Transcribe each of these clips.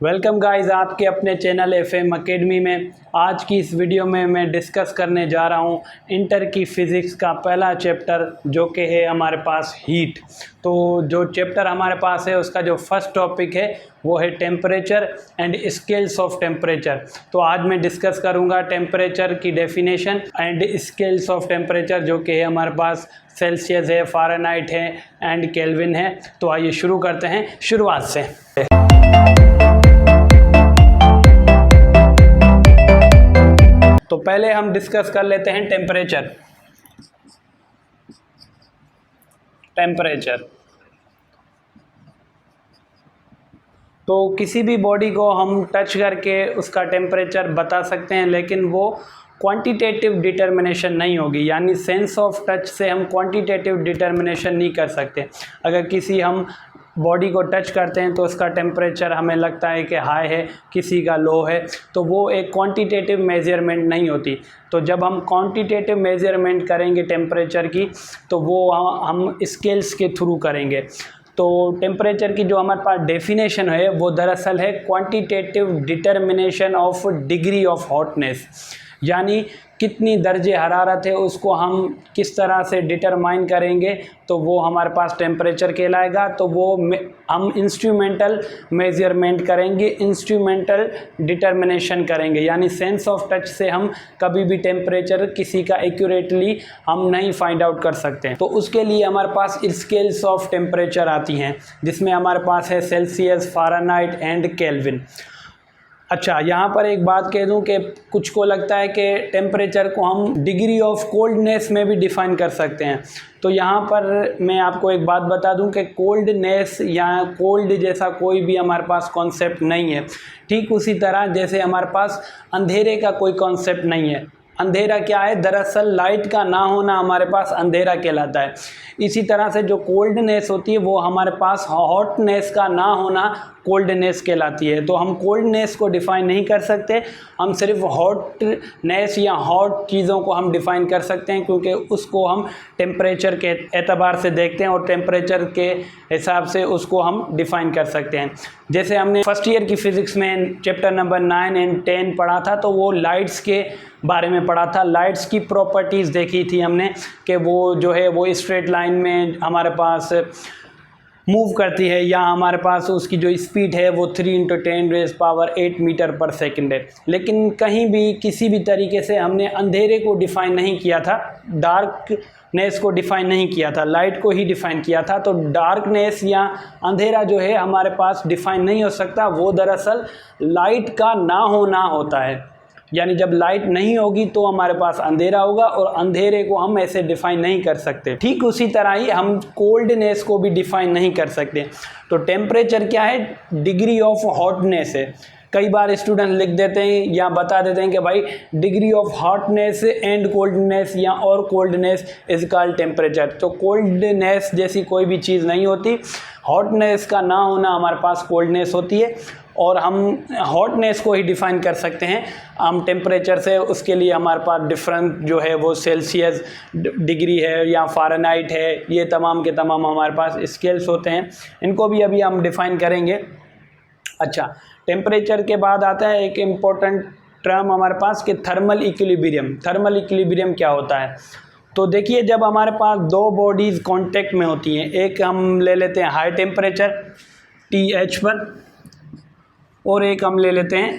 Welcome guys आपके अपने channel FM academy में। आज की इस वीडियो में मैं डिस्कस करने जा रहा हूं इंटर की फ़िज़िक्स का पहला चैप्टर जो कि है हमारे पास हीट। तो जो चैप्टर हमारे पास है उसका जो फर्स्ट टॉपिक है वो है temperature and scales of temperature. तो आज मैं डिस्कस करूंगा टेम्परेचर की definition and scales of temperature जो कि है हमारे पास सेल्सियस है, फ़ारेनहाइट है एंड केल्विन है। तो आइए शुरू करते हैं शुरुआत से। तो पहले हम डिस्कस कर लेते हैं टेम्परेचर। तो किसी भी बॉडी को हम टच करके उसका टेम्परेचर बता सकते हैं, लेकिन वो क्वांटिटेटिव डिटर्मिनेशन नहीं होगी, यानी सेंस ऑफ टच से हम क्वांटिटेटिव डिटर्मिनेशन नहीं कर सकते। अगर किसी हम बॉडी को टच करते हैं तो उसका टेम्परेचर हमें लगता है कि हाई है, किसी का लो है, तो वो एक क्वांटिटेटिव मेजरमेंट नहीं होती। तो जब हम क्वांटिटेटिव मेजरमेंट करेंगे टेम्परेचर की तो वो हम स्केल्स के थ्रू करेंगे। तो टेम्परेचर की जो हमारे पास डेफिनेशन है वो दरअसल है quantitative determination of degree of hotness, यानी कितनी दर्जे हरारत है उसको हम किस तरह से डिटरमाइन करेंगे तो वो हमारे पास टेम्परेचर कहलाएगा। तो वो हम इंस्ट्रूमेंटल मेजरमेंट करेंगे, इंस्ट्रूमेंटल डिटर्मिनेशन करेंगे, यानी सेंस ऑफ टच से हम कभी भी टेम्परेचर किसी का एक्यूरेटली हम नहीं फाइंड आउट कर सकते। तो उसके लिए हमारे पास स्केल्स ऑफ टेम्परेचर आती हैं, जिसमें हमारे पास है सेल्सियस, फ़ारेनहाइट एंड केल्विन। अच्छा, यहाँ पर एक बात कह दूँ कि कुछ को लगता है कि टेम्परेचर को हम डिग्री ऑफ कोल्डनेस में भी डिफ़ाइन कर सकते हैं। तो यहाँ पर मैं आपको एक बात बता दूं कि कोल्डनेस या कोल्ड जैसा कोई भी हमारे पास कॉन्सेप्ट नहीं है। ठीक उसी तरह जैसे हमारे पास अंधेरे का कोई कॉन्सेप्ट नहीं है। अंधेरा क्या है? दरअसल लाइट का ना होना हमारे पास अंधेरा कहलाता है। इसी तरह से जो कोल्डनेस होती है वो हमारे पास हॉटनेस का ना होना कोल्डनेस कहलाती है। तो हम कोल्डनेस को डिफ़ाइन नहीं कर सकते, हम सिर्फ हॉटनेस या हॉट चीज़ों को हम डिफ़ाइन कर सकते हैं, क्योंकि उसको हम टेम्परेचर के एतबार से देखते हैं और टेम्परेचर के हिसाब से उसको हम डिफ़ाइन कर सकते हैं। जैसे हमने फर्स्ट ईयर की फ़िज़िक्स में चैप्टर नंबर 9 एंड 10 पढ़ा था, तो वो लाइट्स के बारे में पढ़ा था। लाइट्स की प्रॉपर्टीज़ देखी थी हमने कि वो जो है वो स्ट्रेट लाइन में हमारे पास मूव करती है, या हमारे पास उसकी जो स्पीड है वो 3 × 10⁸ मीटर पर सेकंड है। लेकिन कहीं भी किसी भी तरीके से हमने अंधेरे को डिफ़ाइन नहीं किया था, डार्कनेस को डिफ़ाइन नहीं किया था, लाइट को ही डिफ़ाइन किया था। तो डार्कनेस या अंधेरा जो है हमारे पास डिफ़ाइन नहीं हो सकता, वो दरअसल लाइट का ना होना होता है। यानी जब लाइट नहीं होगी तो हमारे पास अंधेरा होगा, और अंधेरे को हम ऐसे डिफ़ाइन नहीं कर सकते। ठीक उसी तरह ही हम कोल्डनेस को भी डिफ़ाइन नहीं कर सकते। तो टेम्परेचर क्या है? डिग्री ऑफ हॉटनेस है। कई बार स्टूडेंट लिख देते हैं या बता देते हैं कि भाई degree of hotness and coldness या और कोल्डनेस इज कॉल्ड टेम्परेचर। तो कोल्डनेस जैसी कोई भी चीज़ नहीं होती, हॉटनेस का ना होना हमारे पास कोल्डनेस होती है, और हम हॉटनेस को ही डिफ़ाइन कर सकते हैं हम टेम्परेचर से। उसके लिए हमारे पास डिफरेंट जो है वो सेल्सियस डिग्री है या फ़ारेनहाइट है, ये तमाम के तमाम हमारे पास स्केल्स होते हैं, इनको भी अभी हम डिफ़ाइन करेंगे। अच्छा, टेम्परेचर के बाद आता है एक इम्पोर्टेंट टर्म हमारे पास कि थर्मल इक्विलिब्रियम। थर्मल इक्विलिब्रियम क्या होता है? तो देखिए, जब हमारे पास दो बॉडीज़ कांटेक्ट में होती हैं, एक हम ले लेते हैं हाई टेम्परेचर TH पर, और एक हम ले लेते हैं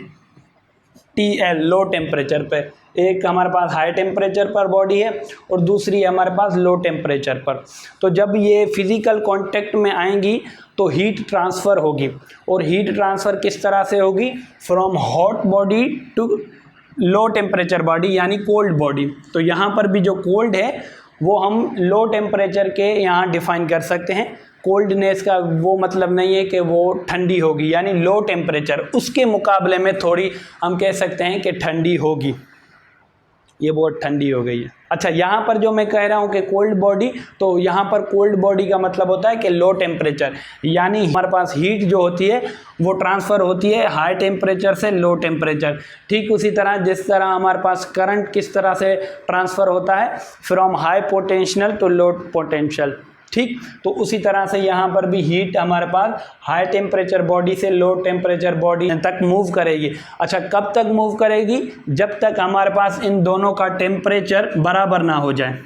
TL लो टेम्परेचर पे। एक हमारे पास हाई टेम्परेचर पर बॉडी है और दूसरी हमारे पास लो टेम्परेचर पर। तो जब ये फिज़िकल कांटेक्ट में आएंगी तो हीट ट्रांसफ़र होगी, और हीट ट्रांसफ़र किस तरह से होगी? From hot body to low temperature body, यानी कोल्ड बॉडी। तो यहाँ पर भी जो कोल्ड है वो हम लो टेम्परेचर के यहाँ डिफ़ाइन कर सकते हैं। कोल्डनेस का वो मतलब नहीं है कि वो ठंडी होगी, यानी लो टेम्परेचर उसके मुकाबले में थोड़ी हम कह सकते हैं कि ठंडी होगी, ये बहुत ठंडी हो गई है। अच्छा, यहाँ पर जो मैं कह रहा हूँ कि कोल्ड बॉडी, तो यहाँ पर कोल्ड बॉडी का मतलब होता है कि लो टेम्परेचर, यानी हमारे पास हीट जो होती है वो ट्रांसफ़र होती है हाई टेम्परेचर से लो टेम्परेचर। ठीक उसी तरह जिस तरह हमारे पास करंट किस तरह से ट्रांसफ़र होता है from high potential to low potential, ठीक। तो उसी तरह से यहाँ पर भी हीट हमारे पास हाई टेम्परेचर बॉडी से लो टेम्परेचर बॉडी तक मूव करेगी। अच्छा, कब तक मूव करेगी? जब तक हमारे पास इन दोनों का टेम्परेचर बराबर ना हो जाए,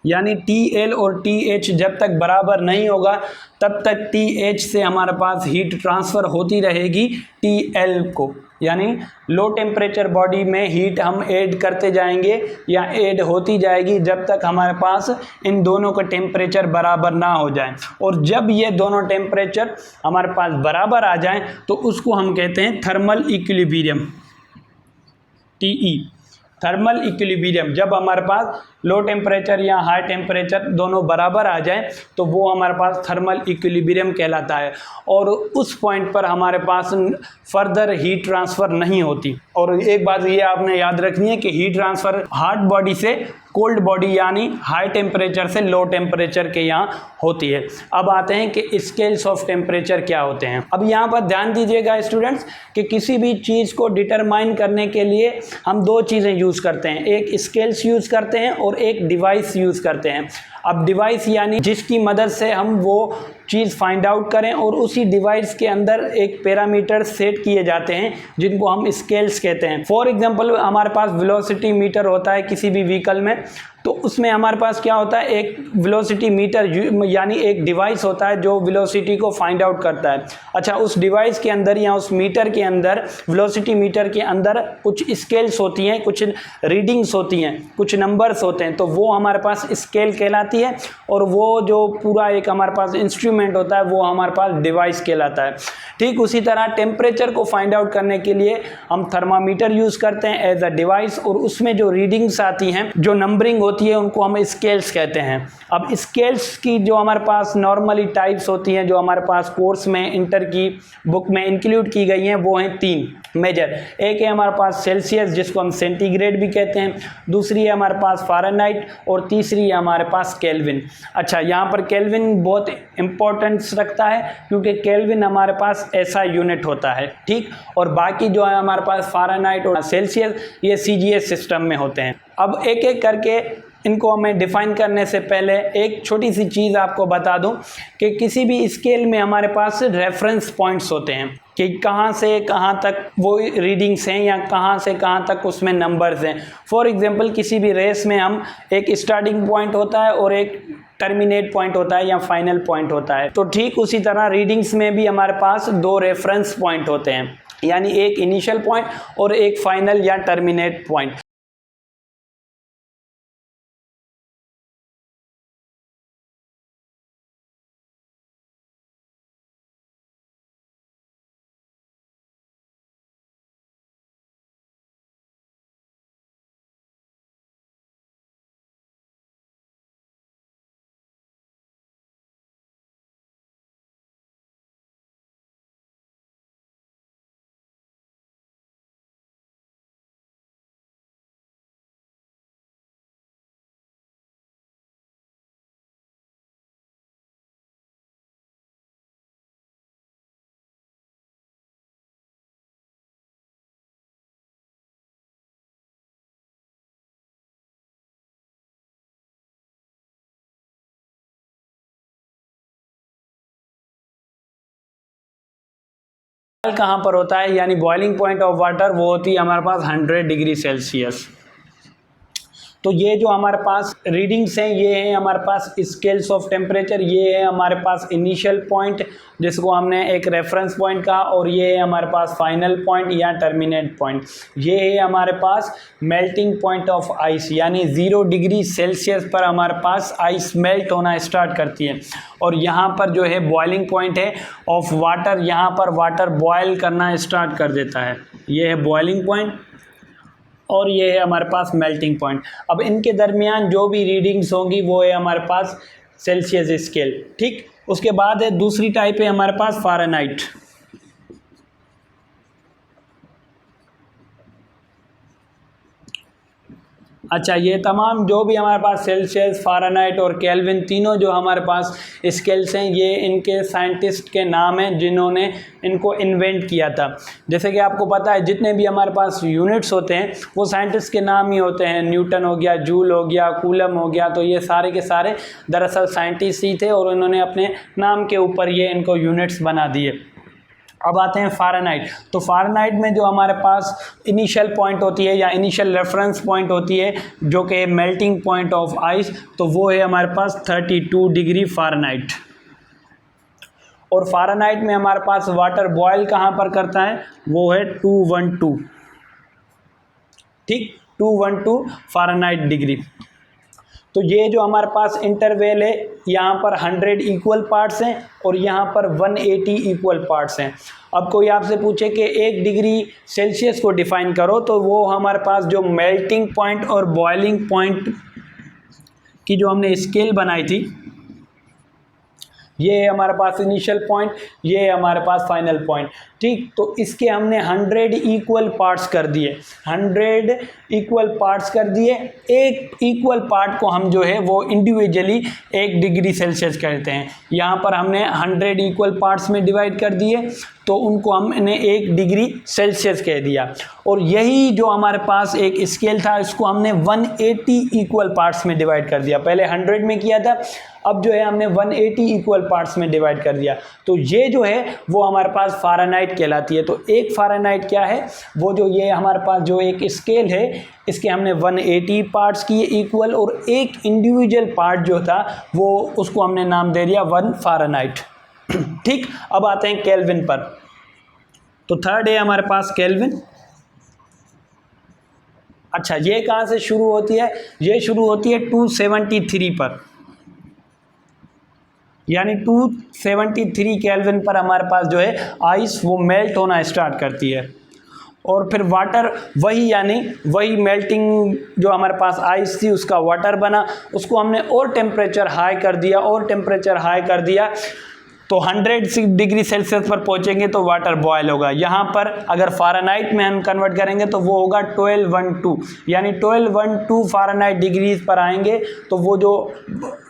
यानी TL और TH जब तक बराबर नहीं होगा तब तक TH से हमारे पास हीट ट्रांसफ़र होती रहेगी TL को, यानी लो टेम्परेचर बॉडी में हीट हम ऐड करते जाएंगे या ऐड होती जाएगी जब तक हमारे पास इन दोनों का टेम्परेचर बराबर ना हो जाए। और जब ये दोनों टेम्परेचर हमारे पास बराबर आ जाएं तो उसको हम कहते हैं thermal equilibrium, TE, thermal equilibrium. जब हमारे पास लो टेम्परेचर या हाई टेम्परेचर दोनों बराबर आ जाएं तो वो हमारे पास थर्मल इक्विलिब्रियम कहलाता है, और उस पॉइंट पर हमारे पास फर्दर हीट ट्रांसफ़र नहीं होती। और एक बात ये आपने याद रखनी है कि हीट ट्रांसफ़र हॉट बॉडी से कोल्ड बॉडी यानी हाई टेम्परेचर से लो टेम्परेचर के यहाँ होती है। अब आते हैं कि स्केल्स ऑफ टेम्परेचर क्या होते हैं। अब यहाँ पर ध्यान दीजिएगा स्टूडेंट्स कि किसी भी चीज़ को डिटरमाइन करने के लिए हम दो चीज़ें यूज़ करते हैं, एक स्केल्स यूज़ करते हैं और एक डिवाइस यूज़ करते हैं। अब डिवाइस यानी जिसकी मदद से हम वो चीज़ फाइंड आउट करें, और उसी डिवाइस के अंदर एक पैरामीटर सेट किए जाते हैं जिनको हम स्केल्स कहते हैं। फॉर एग्जांपल हमारे पास वेलोसिटी मीटर होता है किसी भी व्हीकल में, तो उसमें हमारे पास क्या होता है, एक वेलोसिटी मीटर यानी एक डिवाइस होता है जो वेलोसिटी को फाइंड आउट करता है। अच्छा, उस डिवाइस के अंदर या उस मीटर के अंदर, वेलोसिटी मीटर के अंदर कुछ स्केल्स होती हैं, कुछ रीडिंग्स होती हैं, कुछ नंबर्स होते हैं, तो वो हमारे पास स्केल कहलाती है। और वो जो पूरा एक हमारे पास इंस्ट्रूमेंट होता है वो हमारे पास डिवाइस कहलाता है। ठीक उसी तरह टेम्परेचर को फाइंड आउट करने के लिए हम थर्मामीटर यूज़ करते हैं एज अ डिवाइस, और उसमें जो रीडिंग्स आती हैं, जो नंबरिंग होती है, उनको हम स्केल्स कहते हैं। अब स्केल्स की जो हमारे पास नॉर्मली टाइप्स होती हैं, जो हमारे पास कोर्स में इंटर की बुक में इंक्लूड की गई हैं, वो हैं 3 मेजर। एक है हमारे पास सेल्सियस जिसको हम सेंटीग्रेड भी कहते हैं, दूसरी है हमारे पास फ़ारेनहाइट, और तीसरी है हमारे पास केल्विन। अच्छा, यहाँ पर केल्विन बहुत इंपॉर्टेंस रखता है क्योंकि केल्विन हमारे पास ऐसा यूनिट होता है। ठीक, और बाकी जो है हमारे पास फ़ारेनहाइट और सेल्सियस ये CGS सिस्टम में होते हैं। अब एक एक करके इनको हमें डिफ़ाइन करने से पहले एक छोटी सी चीज़ आपको बता दूं कि किसी भी स्केल में हमारे पास रेफरेंस पॉइंट्स होते हैं कि कहाँ से कहाँ तक वो रीडिंग्स हैं या कहाँ से कहाँ तक उसमें नंबर्स हैं। फॉर एग्जांपल किसी भी रेस में हम एक स्टार्टिंग पॉइंट होता है और एक टर्मिनेट पॉइंट होता है या फाइनल पॉइंट होता है, तो ठीक उसी तरह रीडिंग्स में भी हमारे पास 2 रेफरेंस पॉइंट होते हैं, यानी एक इनिशियल पॉइंट और एक फाइनल या टर्मिनेट पॉइंट। कहाँ पर होता है, यानी बॉइलिंग पॉइंट ऑफ वाटर वो होती है हमारे पास 100 डिग्री सेल्सियस। तो ये जो हमारे पास रीडिंग्स हैं ये हैं हमारे पास स्केल्स ऑफ टेम्परेचर, ये है हमारे पास इनिशियल पॉइंट जिसको हमने एक रेफरेंस पॉइंट कहा, और ये है हमारे पास फाइनल पॉइंट या टर्मिनेट पॉइंट। ये है हमारे पास मेल्टिंग पॉइंट ऑफ आइस, यानी 0 डिग्री सेल्सियस पर हमारे पास आइस मेल्ट होना स्टार्ट करती है। और यहाँ पर जो है बॉइलिंग पॉइंट है ऑफ वाटर, यहाँ पर वाटर बॉयल करना स्टार्ट कर देता है। ये है बॉइलिंग पॉइंट और ये है हमारे पास मेल्टिंग पॉइंट। अब इनके दरमियान जो भी रीडिंग्स होंगी वो है हमारे पास सेल्सियस स्केल। ठीक, उसके बाद है दूसरी टाइप है हमारे पास फ़ारेनहाइट। अच्छा, ये तमाम जो भी हमारे पास सेल्सियस, फ़ारेनहाइट और केल्विन तीनों जो हमारे पास स्केल्स हैं, ये इनके साइंटिस्ट के नाम हैं जिन्होंने इनको इन्वेंट किया था। जैसे कि आपको पता है जितने भी हमारे पास यूनिट्स होते हैं वो साइंटिस्ट के नाम ही होते हैं। न्यूटन हो गया, जूल हो गया, कूलम हो गया, तो ये सारे के सारे दरअसल साइंटिस्ट ही थे और उन्होंने अपने नाम के ऊपर ये इनको यूनिट्स बना दिए। अब आते हैं फ़ारेनहाइट। तो फ़ारेनहाइट में जो हमारे पास इनिशियल पॉइंट होती है या इनिशियल रेफरेंस पॉइंट होती है जो कि मेल्टिंग पॉइंट ऑफ आइस, तो वो है हमारे पास 32 डिग्री फ़ारेनहाइट। और फ़ारेनहाइट में हमारे पास वाटर बॉयल कहाँ पर करता है, वो है 212, ठीक, 212 फ़ारेनहाइट डिग्री। तो ये जो हमारे पास इंटरवल है, यहाँ पर 100 इक्वल पार्ट्स हैं और यहाँ पर 180 इक्वल पार्ट्स हैं। अब कोई आपसे पूछे कि 1 डिग्री सेल्सियस को डिफ़ाइन करो, तो वो हमारे पास जो मेल्टिंग पॉइंट और बॉइलिंग पॉइंट की जो हमने स्केल बनाई थी, ये है हमारे पास इनिशियल पॉइंट, ये है हमारे पास फाइनल पॉइंट, ठीक। तो इसके हमने 100 इक्वल पार्ट्स कर दिए, 100 इक्वल पार्ट्स कर दिए। एक इक्वल पार्ट को हम जो है वो इंडिविजुअली 1 डिग्री सेल्सियस कहते हैं। यहाँ पर हमने 100 इक्वल पार्ट्स में डिवाइड कर दिए, तो उनको हमने 1 डिग्री सेल्सियस कह दिया। और यही जो हमारे पास एक स्केल था, इसको हमने 180 इक्वल पार्ट्स में डिवाइड कर दिया। पहले 100 में किया था, अब जो है हमने 180 इक्वल पार्ट्स में डिवाइड कर दिया। तो ये जो है वो हमारे पास फ़ारेनहाइट कहलाती है। तो एक फ़ारेनहाइट क्या है, वो जो ये हमारे पास जो एक स्केल है, इसके हमने 180 पार्ट्स किए इक्वल, और एक इंडिविजुअल पार्ट जो था वो उसको हमने नाम दे दिया 1 फ़ारेनहाइट, ठीक। अब आते हैं केल्विन पर। तो थर्ड है हमारे पास केल्विन। अच्छा, ये कहाँ से शुरू होती है, ये शुरू होती है 273 पर, यानी 273 केल्विन पर हमारे पास जो है आइस वो मेल्ट होना स्टार्ट करती है। और फिर वाटर वही, यानी वही मेल्टिंग जो हमारे पास आइस थी उसका वाटर बना, उसको हमने और टेम्परेचर हाई कर दिया, और टेम्परेचर हाई कर दिया, तो 100 डिग्री सेल्सियस पर पहुंचेंगे तो वाटर बॉयल होगा। यहाँ पर अगर फ़ारेनहाइट में हम कन्वर्ट करेंगे तो वो होगा 1212, यानी 1212 फ़ारेनहाइट डिग्रीज पर आएंगे तो वो जो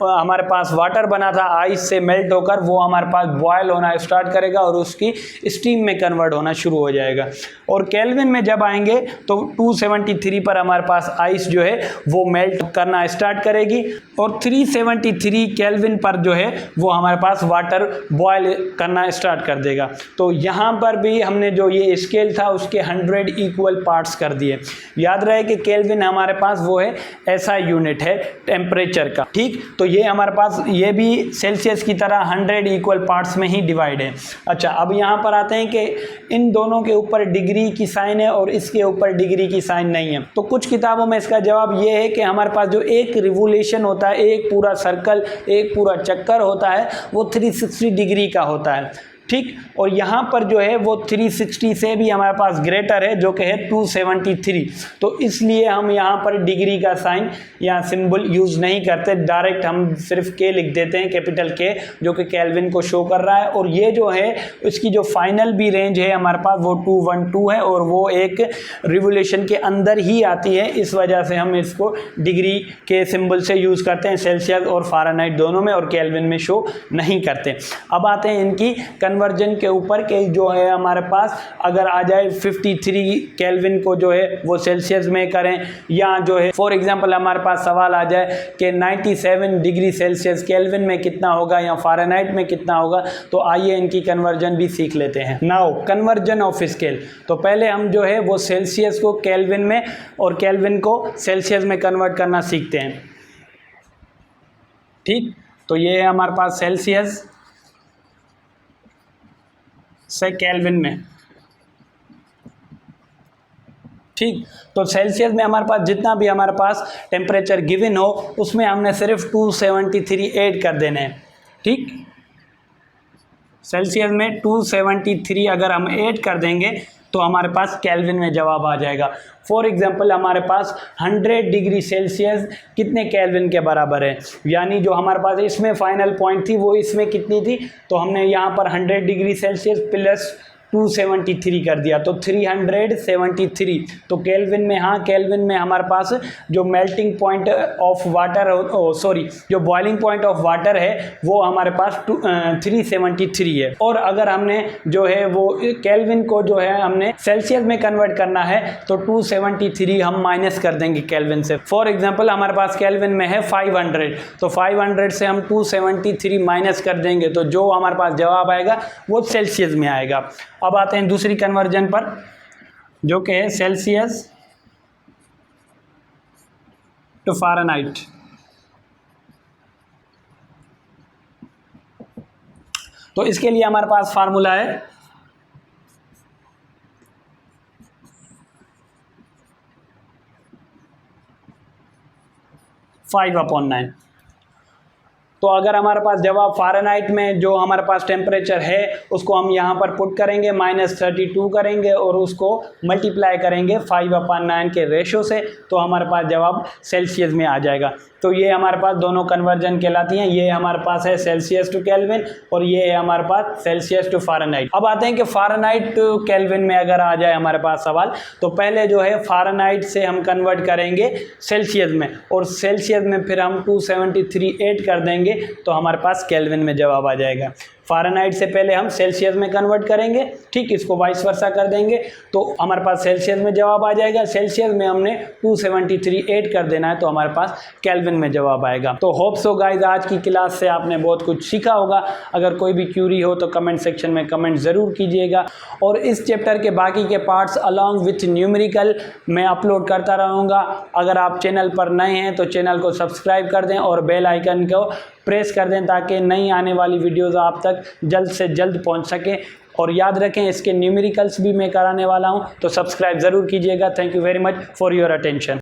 हमारे पास वाटर बना था आइस से मेल्ट होकर, वो हमारे पास बॉयल होना स्टार्ट करेगा और उसकी स्टीम में कन्वर्ट होना शुरू हो जाएगा। और केल्विन में जब आएंगे तो 273 पर हमारे पास आइस जो है वो मेल्ट करना स्टार्ट करेगी, और 373 केल्विन पर जो है वो हमारे पास वाटर बॉयल करना स्टार्ट कर देगा। तो यहाँ पर भी हमने जो ये स्केल था उसके 100 इक्वल पार्ट्स कर दिए। याद रहे कि केल्विन हमारे पास वो है ऐसा यूनिट है टेम्परेचर का, ठीक। तो ये हमारे पास ये भी सेल्सियस की तरह 100 इक्वल पार्ट्स में ही डिवाइड है। अच्छा, अब यहाँ पर आते हैं कि इन दोनों के ऊपर डिग्री की साइन है और इसके ऊपर डिग्री की साइन नहीं है। तो कुछ किताबों में इसका जवाब ये है कि हमारे पास जो एक रिवोल्यूशन होता है, एक पूरा सर्कल, एक पूरा चक्कर होता है, वो 360 डिग्री का होता है, ठीक। और यहाँ पर जो है वो 360 से भी हमारे पास ग्रेटर है जो कि है 273। तो इसलिए हम यहाँ पर डिग्री का साइन या सिंबल यूज़ नहीं करते, डायरेक्ट हम सिर्फ के लिख देते हैं, कैपिटल के, जो कि केल्विन को शो कर रहा है। और ये जो है इसकी जो फाइनल भी रेंज है हमारे पास वो 212 है, और वो एक रिवोल्यूशन के अंदर ही आती है, इस वजह से हम इसको डिग्री के सिंबल से यूज़ करते हैं सेल्सियस और फ़ारेनहाइट दोनों में, और केल्विन में शो नहीं करते। अब आते हैं इनकी कन्वर्जन के ऊपर के जो है हमारे पास अगर आ जाए 53 केल्विन को जो है वो सेल्सियस में करें, या जो है फॉर एग्जांपल हमारे पास सवाल आ जाए कि 97 डिग्री सेल्सियस केल्विन में कितना होगा या फ़ारेनहाइट में कितना होगा, तो आइए इनकी कन्वर्जन भी सीख लेते हैं। Now conversion of scale. तो पहले हम जो है वो सेल्सियस को केल्विन में और केल्विन को सेल्सियस में कन्वर्ट करना सीखते हैं, ठीक। तो ये है हमारे पास सेल्सियस से केल्विन में, ठीक। तो सेल्सियस में हमारे पास जितना भी हमारे पास टेम्परेचर गिवन हो उसमें हमने सिर्फ 273 ऐड कर देने हैं, ठीक। सेल्सियस में 273 अगर हम ऐड कर देंगे तो हमारे पास केल्विन में जवाब आ जाएगा। फॉर एग्जांपल हमारे पास 100 डिग्री सेल्सियस कितने केल्विन के बराबर है, यानी जो हमारे पास इसमें फाइनल पॉइंट थी वो इसमें कितनी थी, तो हमने यहाँ पर 100 डिग्री सेल्सियस प्लस 273 कर दिया, तो 373। तो केल्विन में, हाँ केल्विन में हमारे पास जो melting point of water, sorry जो बॉइलिंग पॉइंट ऑफ वाटर है वो हमारे पास 373 है। और अगर हमने जो है वो केल्विन को जो है हमने सेल्सियस में कन्वर्ट करना है तो 273 हम माइनस कर देंगे केल्विन से। फॉर एग्जांपल हमारे पास केल्विन में है 500, तो 500 से हम 273 माइनस कर देंगे तो जो हमारे पास जवाब आएगा वो सेल्सियस में आएगा। अब आते हैं दूसरी कन्वर्जन पर, जो कि है सेल्सियस टू फ़ारेनहाइट। तो इसके लिए हमारे पास फार्मूला है 5/9। तो अगर हमारे पास जवाब फ़ारेनहाइट में जो हमारे पास टेम्परेचर है उसको हम यहाँ पर पुट करेंगे, -32 करेंगे और उसको मल्टीप्लाई करेंगे 5/9 के रेशो से, तो हमारे पास जवाब सेल्सियस में आ जाएगा। तो ये हमारे पास दोनों कन्वर्जन कहलाती हैं। ये हमारे पास है सेल्सियस टू केल्विन और ये है हमारे पास सेल्सियस टू फ़ारेनहाइट। अब आते हैं कि फ़ारेनहाइट टू केल्विन में अगर आ जाए हमारे पास सवाल, तो पहले जो है फ़ारेनहाइट से हम कन्वर्ट करेंगे सेल्सियस में और सेल्सियस में फिर हम 273 ऐड कर देंगे तो हमारे पास केल्विन में जवाब आ जाएगा। फ़ारेनहाइट से पहले हम सेल्सियस में कन्वर्ट करेंगे, ठीक, इसको वाइस वर्सा कर देंगे तो हमारे पास सेल्सियस में जवाब आ जाएगा। सेल्सियस में हमने 273 ऐड कर देना है तो हमारे पास केल्विन में जवाब आएगा। तो होप सो गाइस आज की क्लास से आपने बहुत कुछ सीखा होगा। अगर कोई भी क्यूरी हो तो कमेंट सेक्शन में कमेंट ज़रूर कीजिएगा और इस चैप्टर के बाकी के पार्ट्स अलॉन्ग विथ न्यूमेरिकल मैं अपलोड करता रहूँगा। अगर आप चैनल पर नए हैं तो चैनल को सब्सक्राइब कर दें और बेल आइकन को प्रेस कर दें ताकि नई आने वाली वीडियोज़ आप तक जल्द से जल्द पहुंच सके। और याद रखें इसके न्यूमेरिकल्स भी मैं कराने वाला हूं, तो सब्सक्राइब ज़रूर कीजिएगा। Thank you very much for your attention.